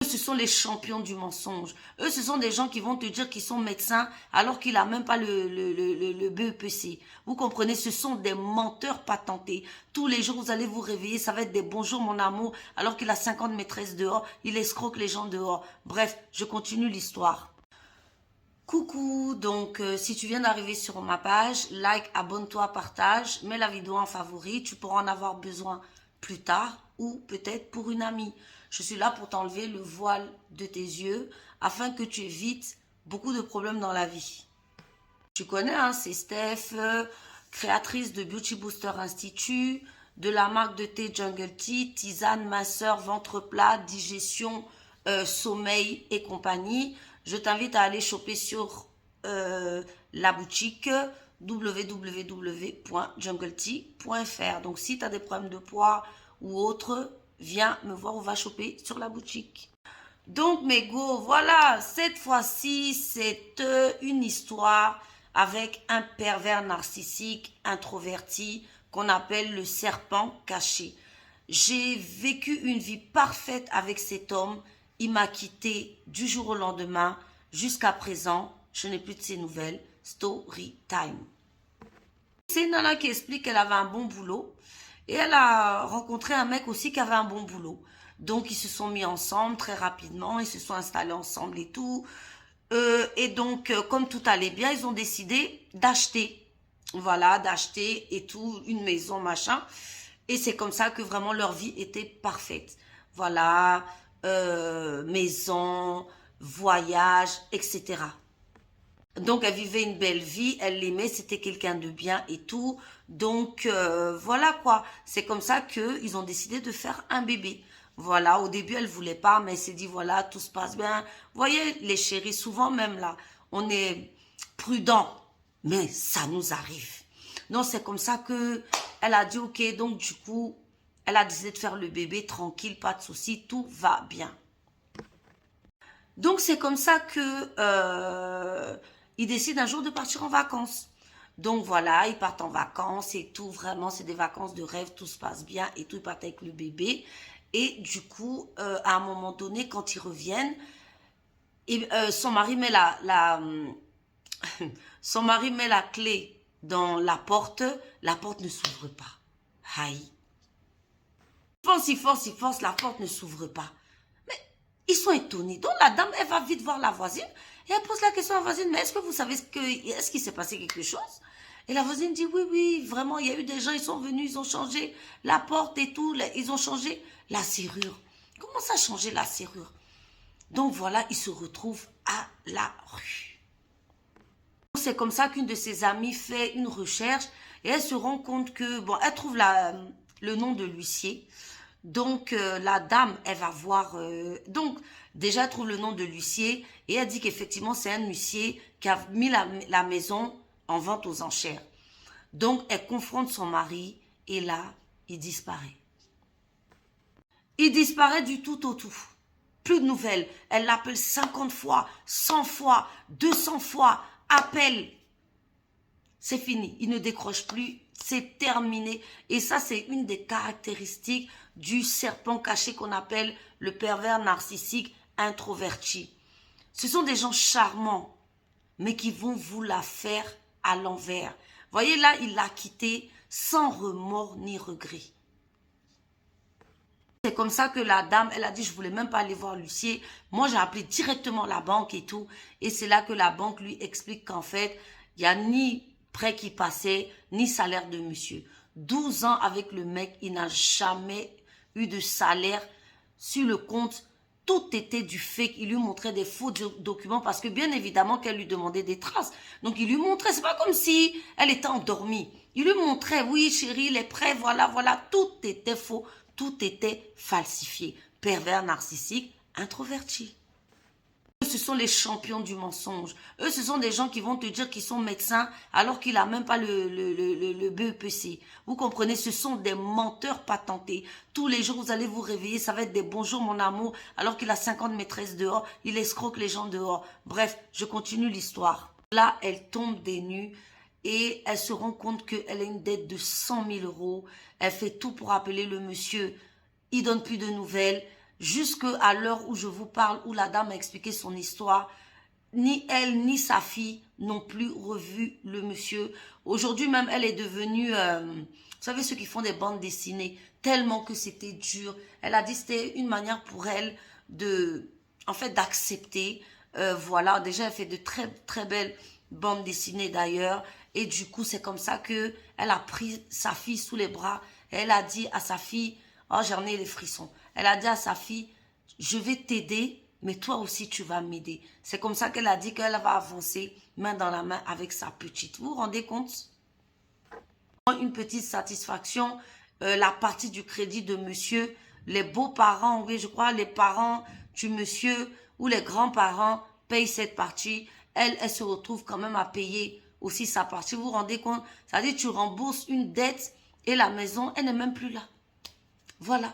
ce sont les champions du mensonge. Eux, ce sont des gens qui vont te dire qu'ils sont médecins alors qu'il n'a même pas le BEPC. Vous comprenez, ce sont des menteurs patentés. Tous les jours, vous allez vous réveiller, ça va être des bonjours mon amour, alors qu'il a 50 maîtresses dehors, il escroque les gens dehors. Bref, je continue l'histoire. Coucou, donc si tu viens d'arriver sur ma page, like, abonne-toi, partage, mets la vidéo en favori, tu pourras en avoir besoin plus tard ou peut-être pour une amie. Je suis là pour t'enlever le voile de tes yeux afin que tu évites beaucoup de problèmes dans la vie. Tu connais, hein, c'est Steph, créatrice de Beauty Booster Institute, de la marque de thé Jungle Tea, tisane, minceur, ventre plat, digestion, sommeil et compagnie. Je t'invite à aller choper sur la boutique www.jungletea.fr. Donc, si tu as des problèmes de poids ou autre, viens me voir ou va choper sur la boutique. Donc, mes go, voilà, cette fois-ci, c'est une histoire avec un pervers narcissique introverti qu'on appelle le serpent caché. J'ai vécu une vie parfaite avec cet homme. Il m'a quitté du jour au lendemain. Jusqu'à présent, je n'ai plus de ses nouvelles. Story time. C'est une nana qui explique qu'elle avait un bon boulot. Et elle a rencontré un mec aussi qui avait un bon boulot. Donc, ils se sont mis ensemble très rapidement. Ils se sont installés ensemble et tout. Et donc, comme tout allait bien, ils ont décidé d'acheter. Voilà, d'acheter et tout, une maison, machin. Et c'est comme ça que vraiment leur vie était parfaite. Voilà, maison, voyage, etc. Donc, elle vivait une belle vie, elle l'aimait, c'était quelqu'un de bien et tout. Donc, voilà quoi. C'est comme ça qu'ils ont décidé de faire un bébé. Voilà, au début, elle ne voulait pas, mais elle s'est dit, voilà, tout se passe bien. Vous voyez, les chéris, souvent même là, on est prudent, mais ça nous arrive. Donc, c'est comme ça que elle a dit, ok, donc du coup, elle a décidé de faire le bébé tranquille, pas de souci, tout va bien. Donc, c'est comme ça que ils décident un jour de partir en vacances. Donc, voilà, ils partent en vacances et tout. Vraiment, c'est des vacances de rêve, tout se passe bien et tout. Ils partent avec le bébé. Et du coup, à un moment donné, quand ils reviennent, son mari met son mari met la clé dans la porte ne s'ouvre pas. Aïe. Il force, la porte ne s'ouvre pas. Ils sont étonnés. Donc la dame, elle va vite voir la voisine et elle pose la question à la voisine, mais est-ce que vous savez est-ce qu'il s'est passé quelque chose? Et la voisine dit, oui, oui, vraiment, il y a eu des gens, ils sont venus, ils ont changé la porte et tout, ils ont changé la serrure. Comment ça, changer la serrure? Donc voilà, ils se retrouvent à la rue. C'est comme ça qu'une de ses amies fait une recherche et elle se rend compte que, bon, elle trouve le nom de l'huissier. Donc, la dame, elle va voir... donc, déjà, elle trouve le nom de l'huissier et elle dit qu'effectivement, c'est un huissier qui a mis la maison en vente aux enchères. Donc, elle confronte son mari et là, il disparaît. Il disparaît du tout au tout. Plus de nouvelles. Elle l'appelle 50 fois, 100 fois, 200 fois. Appelle. C'est fini. Il ne décroche plus. C'est terminé. Et ça, c'est une des caractéristiques du serpent caché qu'on appelle le pervers narcissique introverti. Ce sont des gens charmants, mais qui vont vous la faire à l'envers. Voyez là, il l'a quitté sans remords ni regret. C'est comme ça que la dame, elle a dit, je voulais même pas aller voir l'huissier. Moi, j'ai appelé directement la banque et tout. Et c'est là que la banque lui explique qu'en fait, il n'y a ni prêt qui passait, ni salaire de monsieur. 12 ans avec le mec, il n'a jamais eu de salaire sur le compte. Tout était du fake. Il lui montrait des faux documents parce que bien évidemment qu'elle lui demandait des traces. Donc il lui montrait, c'est pas comme si elle était endormie. Il lui montrait, oui chérie, les prêts, voilà, voilà. Tout était faux, tout était falsifié. Pervers narcissique, introverti. Ce sont les champions du mensonge. Eux, ce sont des gens qui vont te dire qu'ils sont médecins alors qu'il n'a même pas le BEPC. Vous comprenez, ce sont des menteurs patentés. Tous les jours, vous allez vous réveiller, ça va être des bonjours mon amour, alors qu'il a 50 maîtresses dehors, il escroque les gens dehors. Bref, je continue l'histoire. Là, elle tombe des nues et elle se rend compte qu'elle a une dette de 100 000 euros. Elle fait tout pour appeler le monsieur. Il donne plus de nouvelles. jusqu'à l'heure où je vous parle, où la dame a expliqué son histoire, ni elle, ni sa fille n'ont plus revu le monsieur. Aujourd'hui même, elle est devenue, vous savez, ceux qui font des bandes dessinées, tellement que c'était dur. Elle a dit que c'était une manière pour elle de, en fait, d'accepter. Voilà, déjà, elle fait de très, très belles bandes dessinées d'ailleurs. Et du coup, c'est comme ça que elle a pris sa fille sous les bras. Et elle a dit à sa fille, oh, j'en ai les frissons. Elle a dit à sa fille, je vais t'aider, mais toi aussi tu vas m'aider. C'est comme ça qu'elle a dit qu'elle va avancer main dans la main avec sa petite. Vous vous rendez compte? Une petite satisfaction, la partie du crédit de monsieur, les beaux-parents, oui je crois, les parents du monsieur ou les grands-parents payent cette partie. Elle se retrouve quand même à payer aussi sa partie. Vous vous rendez compte? Ça veut dire que tu rembourses une dette et la maison, elle n'est même plus là. Voilà.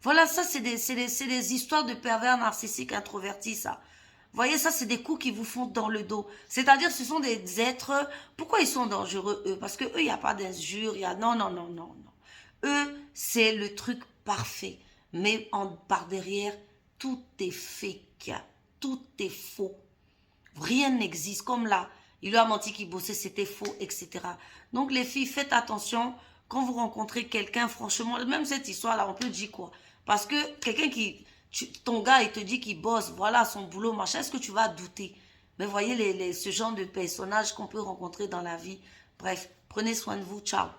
Voilà, ça, c'est des histoires de pervers narcissiques introvertis, ça. Vous voyez, ça, c'est des coups qui vous font dans le dos. C'est-à-dire, ce sont des êtres... Pourquoi ils sont dangereux, eux? Parce que eux, il n'y a pas d'injure, il y a... Non, non, non, non, non. Eux, c'est le truc parfait. Mais par derrière, tout est fake. Tout est faux. Rien n'existe. Comme là, il lui a menti qu'il bossait, c'était faux, etc. Donc, les filles, faites attention. Quand vous rencontrez quelqu'un, franchement, même cette histoire-là, on peut dire quoi? Parce que quelqu'un qui... ton gars, il te dit qu'il bosse, voilà, son boulot, machin, est-ce que tu vas douter? Mais voyez ce genre de personnages qu'on peut rencontrer dans la vie. Bref, prenez soin de vous. Ciao.